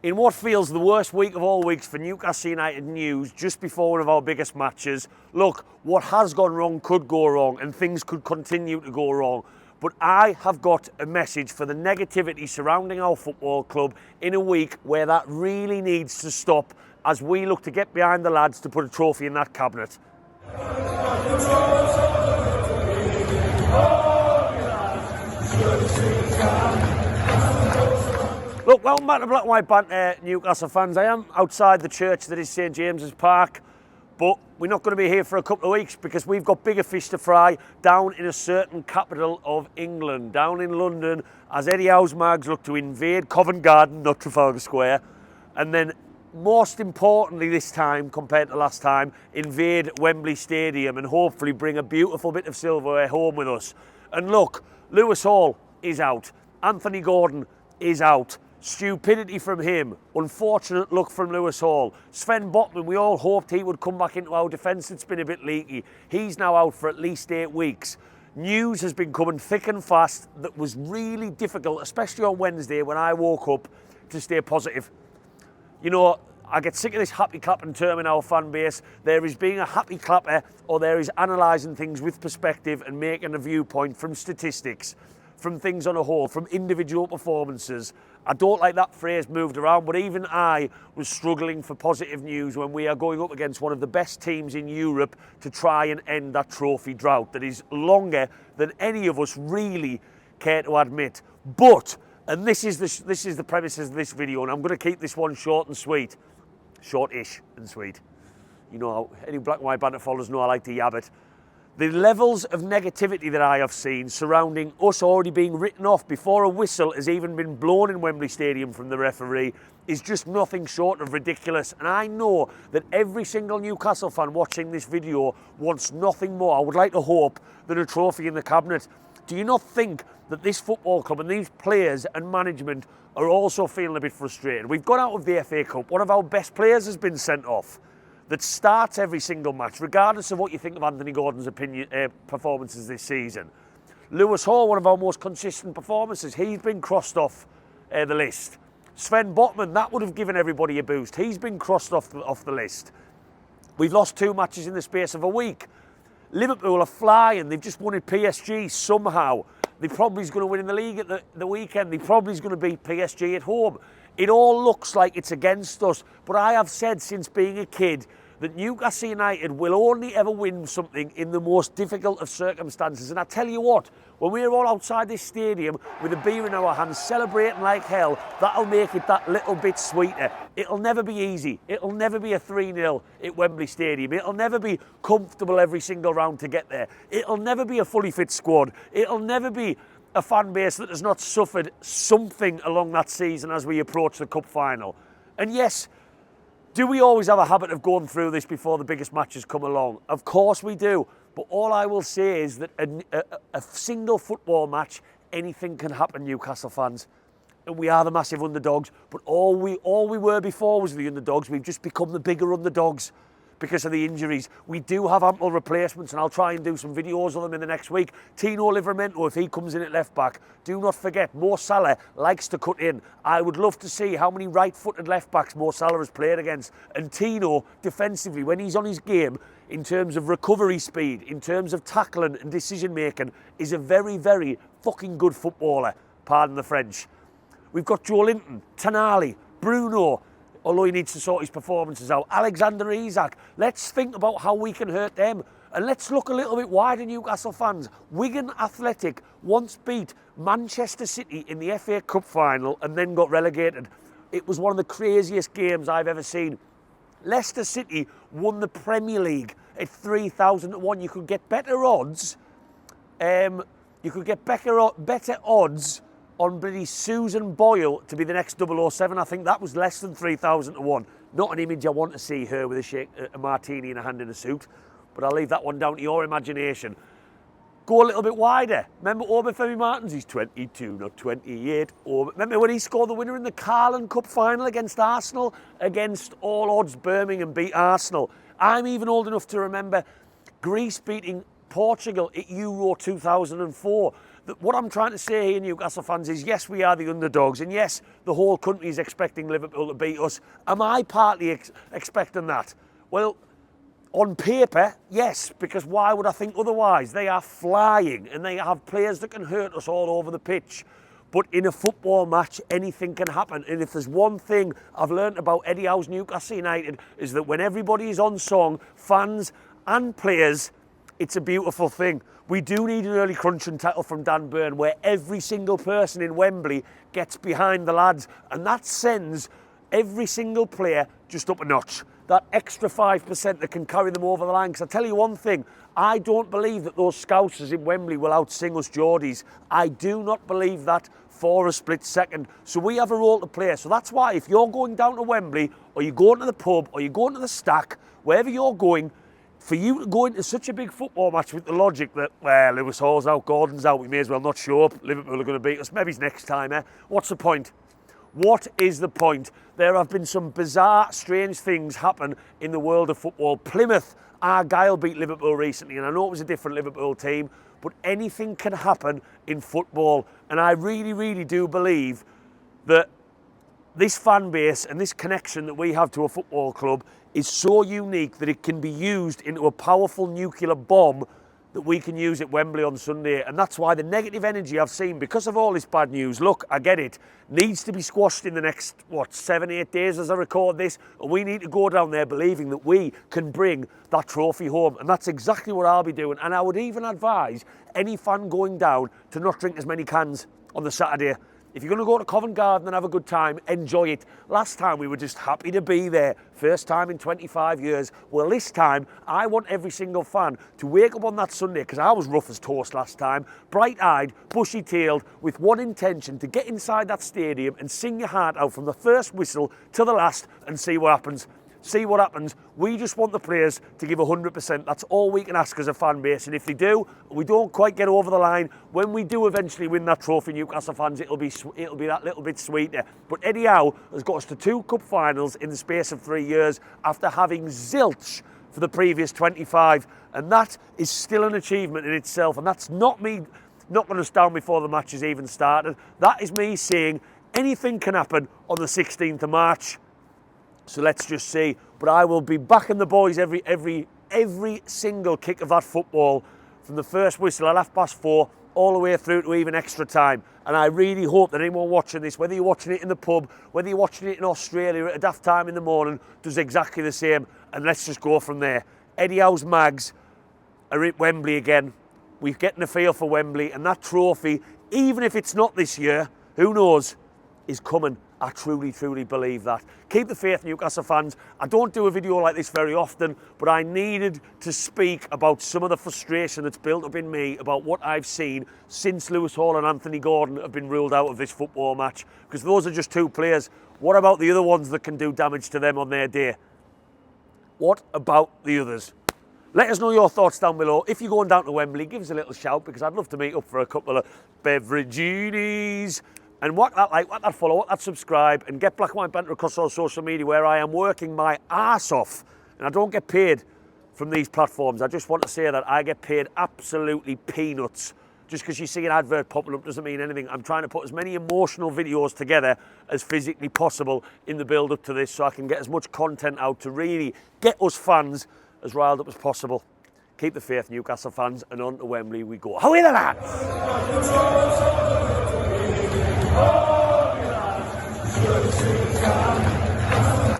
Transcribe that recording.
In what feels the worst week of all weeks for Newcastle United news, just before one of our biggest matches, look, what has gone wrong could go wrong and things could continue to go wrong. But I have got a message for the negativity surrounding our football club in a week where that really needs to stop as we look to get behind the lads to put a trophy in that cabinet. Look, welcome back to Black and White Banter, Newcastle fans. I am outside the church that is St James's Park, but we're not going to be here for a couple of weeks because we've got bigger fish to fry down in a certain capital of England, down in London, as Eddie Howe's Mags look to invade Covent Garden, not Trafalgar Square, and then most importantly this time, compared to last time, invade Wembley Stadium and hopefully bring a beautiful bit of silverware home with us. And look, Lewis Hall is out, Anthony Gordon is out. Stupidity from him, unfortunate luck from Lewis Hall. Sven Botman, we all hoped he would come back into our defence. It's been a bit leaky. He's now out for at least 8 weeks. News has been coming thick and fast that was really difficult, especially on Wednesday when I woke up, to stay positive. You know, I get sick of this happy clapping term in our fan base. There is being a happy clapper, or there is analysing things with perspective and making a viewpoint from statistics, from things on a whole, from individual performances. I don't like that phrase moved around, but even I was struggling for positive news when we are going up against one of the best teams in Europe to try and end that trophy drought that is longer than any of us really care to admit. But, and this is the premise of this video, and I'm going to keep this one short and sweet. Short-ish and sweet. You know, any Black and White Banter followers know I like to yab it. The levels of negativity that I have seen surrounding us already being written off before a whistle has even been blown in Wembley Stadium from the referee is just nothing short of ridiculous. And I know that every single Newcastle fan watching this video wants nothing more, I would like to hope, than a trophy in the cabinet. Do you not think that this football club and these players and management are also feeling a bit frustrated? We've got out of the FA Cup. One of our best players has been sent off. That starts every single match, regardless of what you think of Anthony Gordon's performances this season. Lewis Hall, one of our most consistent performances, he's been crossed off the list. Sven Botman, that would have given everybody a boost. He's been crossed off the list. We've lost 2 matches in the space of a week. Liverpool are flying. They've just won at PSG somehow. They probably is going to win in the league at the weekend. They probably is going to beat PSG at home. It all looks like it's against us, but I have said since being a kid that Newcastle United will only ever win something in the most difficult of circumstances. And I tell you what, when we're all outside this stadium with a beer in our hands, celebrating like hell, that'll make it that little bit sweeter. It'll never be easy. It'll never be a 3-0 at Wembley Stadium. It'll never be comfortable every single round to get there. It'll never be a fully fit squad. It'll never be a fan base that has not suffered something along that season as we approach the cup final. And yes, do we always have a habit of going through this before the biggest matches come along? Of course we do. But all I will say is that a single football match, anything can happen, Newcastle fans. And we are the massive underdogs. But all we were before was the underdogs. We've just become the bigger underdogs because of the injuries. We do have ample replacements, and I'll try and do some videos of them in the next week. Tino Livramento, if he comes in at left back. Do not forget, Mo Salah likes to cut in. I would love to see how many right-footed left backs Mo Salah has played against. And Tino, defensively, when he's on his game, in terms of recovery speed, in terms of tackling and decision-making, is a very, very fucking good footballer. Pardon the French. We've got Joe Linton, Tonali, Bruno, although he needs to sort his performances out. Alexander Isak. Let's think about how we can hurt them. And let's look a little bit wider, Newcastle fans. Wigan Athletic once beat Manchester City in the FA Cup final and then got relegated. It was one of the craziest games I've ever seen. Leicester City won the Premier League at 3,000 to 1. You could get better odds. You could get better odds on bloody Susan Boyle to be the next 007. I think that was less than 3,000 to 1. Not an image I want to see her with a martini in a hand in a suit, but I'll leave that one down to your imagination. Go a little bit wider. Remember Obafemi Martins? He's 22, not 28. Remember when he scored the winner in the Carling Cup final against Arsenal? Against all odds, Birmingham beat Arsenal. I'm even old enough to remember Greece beating Portugal at Euro 2004. What I'm trying to say here, Newcastle fans, is yes, we are the underdogs, and yes, the whole country is expecting Liverpool to beat us. Am I partly expecting that? Well, on paper, yes, because why would I think otherwise? They are flying, and they have players that can hurt us all over the pitch. But in a football match, anything can happen. And if there's one thing I've learnt about Eddie Howe's Newcastle United, is that when everybody is on song, fans and players, it's a beautiful thing. We do need an early crunching tackle from Dan Burn, where every single person in Wembley gets behind the lads, and that sends every single player just up a notch. That extra 5% that can carry them over the line. Because I tell you one thing, I don't believe that those Scousers in Wembley will outsing us Geordies. I do not believe that for a split second. So we have a role to play. So that's why if you're going down to Wembley, or you're going to the pub, or you're going to the Stack, wherever you're going, for you to go into such a big football match with the logic that, well, Lewis Hall's out, Gordon's out, we may as well not show up, Liverpool are going to beat us, maybe it's next time, eh? What's the point? What is the point? There have been some bizarre, strange things happen in the world of football. Plymouth, Argyle beat Liverpool recently, and I know it was a different Liverpool team, but anything can happen in football. And I really, really do believe that this fan base and this connection that we have to a football club is so unique that it can be used into a powerful nuclear bomb that we can use at Wembley on Sunday. And that's why the negative energy I've seen, because of all this bad news, look, I get it, needs to be squashed in the next, 7-8 days as I record this. And we need to go down there believing that we can bring that trophy home. And that's exactly what I'll be doing. And I would even advise any fan going down to not drink as many cans on the Saturday. If you're going to go to Covent Garden and have a good time, enjoy it. Last time we were just happy to be there. First time in 25 years. Well, this time, I want every single fan to wake up on that Sunday, because I was rough as toast last time, bright-eyed, bushy-tailed, with one intention: to get inside that stadium and sing your heart out from the first whistle to the last and see what happens. See what happens. We just want the players to give 100%. That's all we can ask as a fan base. And if they do, we don't quite get over the line, when we do eventually win that trophy, Newcastle fans, it'll be that little bit sweeter. But Eddie Howe has got us to 2 cup finals in the space of 3 years after having zilch for the previous 25. And that is still an achievement in itself. And that's not me knocking us down before the match has even started. That is me saying anything can happen on the 16th of March. So let's just see. But I will be backing the boys every single kick of that football, from the first whistle at 4:30 all the way through to even extra time. And I really hope that anyone watching this, whether you're watching it in the pub, whether you're watching it in Australia at a daft time in the morning, does exactly the same. And let's just go from there. Eddie Howe's Mags are at Wembley again. We're getting a feel for Wembley, and that trophy, even if it's not this year, who knows, is coming. I truly, truly believe that. Keep the faith, Newcastle fans. I don't do a video like this very often, but I needed to speak about some of the frustration that's built up in me about what I've seen since Lewis Hall and Anthony Gordon have been ruled out of this football match. Because those are just 2 players. What about the other ones that can do damage to them on their day? What about the others? Let us know your thoughts down below. If you're going down to Wembley, give us a little shout, because I'd love to meet up for a couple of beverages. And whack that like, whack that follow, whack that subscribe, and get Black and White Banter across all social media, where I am working my arse off. And I don't get paid from these platforms. I just want to say that I get paid absolutely peanuts. Just because you see an advert popping up doesn't mean anything. I'm trying to put as many emotional videos together as physically possible in the build up to this, so I can get as much content out to really get us fans as riled up as possible. Keep the faith, Newcastle fans, and on to Wembley we go. How are the lads?